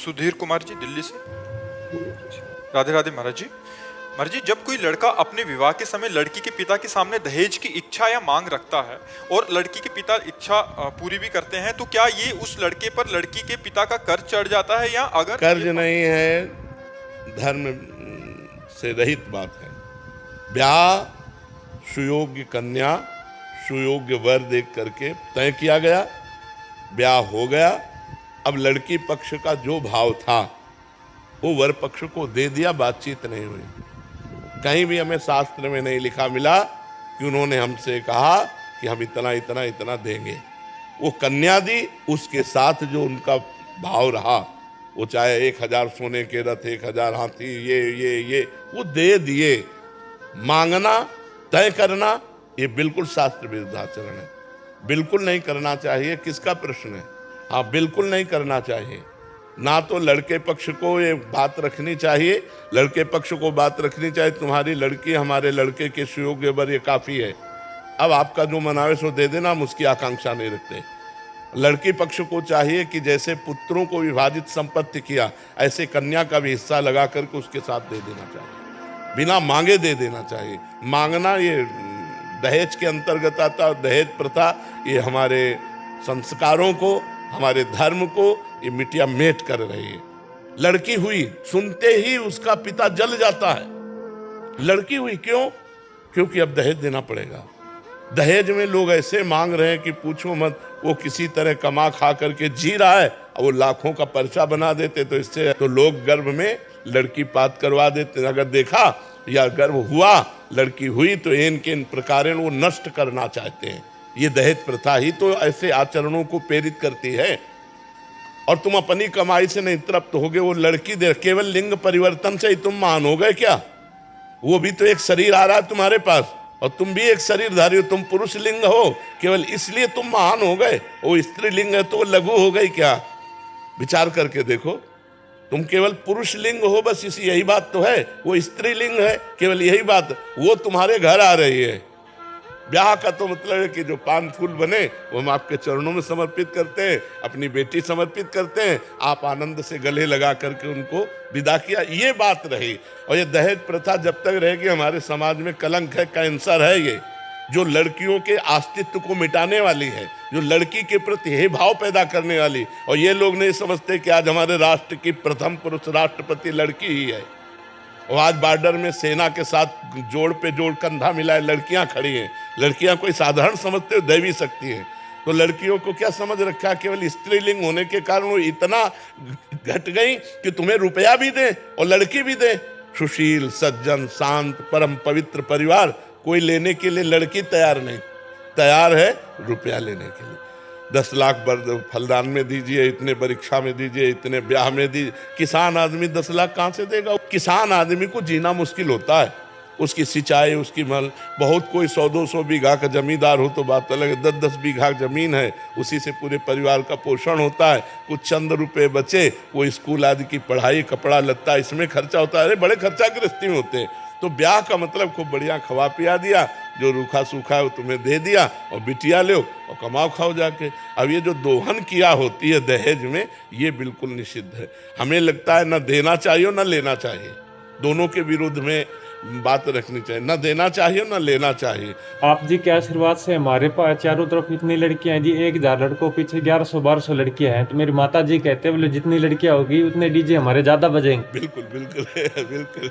सुधीर कुमार जी, दिल्ली से। राधे राधे महाराज जी। महाराज जी, जब कोई लड़का अपने विवाह के समय लड़की के पिता के सामने दहेज की इच्छा या मांग रखता है और लड़की के पिता इच्छा पूरी भी करते हैं, तो क्या ये उस लड़के पर लड़की के पिता का कर्ज चढ़ जाता है, या अगर कर्ज नहीं है, धर्म से रहित बात है। ब्याह सुयोग्य कन्या, सुयोग्य वर देख करके तय किया गया, ब्याह हो गया। अब लड़की पक्ष का जो भाव था वो वर पक्ष को दे दिया, बातचीत नहीं हुई। कहीं भी हमें शास्त्र में नहीं लिखा मिला कि उन्होंने हमसे कहा कि हम इतना इतना इतना देंगे। वो कन्या दी, उसके साथ जो उनका भाव रहा, वो चाहे 1000 सोने के रथ, 1000 हाथी, ये वो दे दिए। मांगना, तय करना, ये बिल्कुल शास्त्र विरुद्ध आचरण है, बिल्कुल नहीं करना चाहिए। किसका प्रश्न है? हाँ, बिल्कुल नहीं करना चाहिए। ना तो लड़के पक्ष को ये बात रखनी चाहिए, लड़के पक्ष को बात रखनी चाहिए तुम्हारी लड़की हमारे लड़के के सुयोग्य वर, ये काफ़ी है, अब आपका जो मनावे सो दे देना, हम उसकी आकांक्षा नहीं रखते। लड़की पक्ष को चाहिए कि जैसे पुत्रों को विभाजित संपत्ति किया, ऐसे कन्या का भी हिस्सा लगा करके उसके साथ दे देना चाहिए, बिना मांगे दे देना चाहिए। मांगना ये दहेज के अंतर्गत आता, और दहेज प्रथा ये हमारे संस्कारों को, हमारे धर्म को ये मिटिया मेट कर रही है। लड़की हुई, सुनते ही उसका पिता जल जाता है। लड़की हुई क्यों? क्योंकि अब दहेज देना पड़ेगा। दहेज में लोग ऐसे मांग रहे हैं कि पूछो मत। वो किसी तरह कमा खा करके जी रहा है, और वो लाखों का पर्चा बना देते, तो इससे तो लोग गर्भ में लड़की पात करवा देते। अगर देखा या गर्भ हुआ, लड़की हुई, तो इनके इन प्रकार वो नष्ट करना चाहते हैं। ये दहेज प्रथा ही तो ऐसे आचरणों को प्रेरित करती है। और तुम अपनी कमाई से नहीं तृप्त होगे, वो लड़की दे, केवल लिंग परिवर्तन से ही तुम महान हो गए क्या? वो भी तो एक शरीर आ रहा है तुम्हारे पास, और तुम भी एक शरीरधारी हो। तुम पुरुष लिंग हो, केवल इसलिए तुम महान हो गए। वो स्त्री लिंग है तो वो लघु हो गई क्या? विचार करके देखो, तुम केवल पुरुष लिंग हो, बस इसी यही बात तो है। वो स्त्री लिंग है, केवल यही बात, वो तुम्हारे घर आ रही है। ब्याह का तो मतलब है कि जो पान फूल बने वो हम आपके चरणों में समर्पित करते हैं, अपनी बेटी समर्पित करते हैं, आप आनंद से गले लगा करके उनको विदा किया, ये बात रही। और ये दहेज प्रथा जब तक रहेगी हमारे समाज में कलंक है, कैंसर है ये, जो लड़कियों के अस्तित्व को मिटाने वाली है, जो लड़की के प्रति हे भाव पैदा करने वाली। और ये लोग नहीं समझते कि आज हमारे राष्ट्र की प्रथम पुरुष राष्ट्रपति लड़की ही है। और आज बॉर्डर में सेना के साथ जोड़ पे जोड़ कंधा मिलाए लड़कियां खड़ी हैं। लड़कियां कोई साधारण समझते हो, दैवी शक्ति है। तो लड़कियों को क्या समझ रखा? केवल स्त्रीलिंग होने के कारण वो इतना घट गई कि तुम्हें रुपया भी दे और लड़की भी दे। सुशील, सज्जन, शांत, परम पवित्र परिवार, कोई लेने के लिए लड़की तैयार नहीं, तैयार है रुपया लेने के लिए। 10 लाख फलदान में दीजिए, इतने परीक्षा में दीजिए, इतने ब्याह में दीजिए। किसान आदमी 10 लाख कहाँ से देगा? किसान आदमी को जीना मुश्किल होता है, उसकी सिंचाई, उसकी मल, बहुत कोई 100-200 बीघा का जमींदार हो तो बात अलग है। 10-10 बीघा जमीन है, उसी से पूरे परिवार का पोषण होता है। कुछ चंद रुपए बचे, वो स्कूल आदि की पढ़ाई, कपड़ा लत्ता, इसमें खर्चा होता है। अरे बड़े खर्चा गृहस्थी में होते हैं। तो ब्याह का मतलब खूब बढ़िया खवा पिया दिया, जो रूखा सूखा है वो तुम्हें दे दिया, और बिटिया लो और कमाओ खाओ जाके। अब ये जो दोहन किया होती है दहेज में, ये बिल्कुल निषिद्ध है। हमें लगता है न देना चाहिए न लेना चाहिए, दोनों के विरुद्ध में बात रखनी चाहिए। न देना चाहिए न लेना चाहिए। आप जी के आशीर्वाद से हमारे पास चारों तरफ इतनी लड़कियां हैं जी, 1000 लड़कों पीछे 1100-1200 लड़कियां हैं। तो मेरी माता जी कहते हैं, बोले जितनी लड़कियां होगी उतने डीजे हमारे ज्यादा बजेंगे। बिल्कुल बिल्कुल बिल्कुल।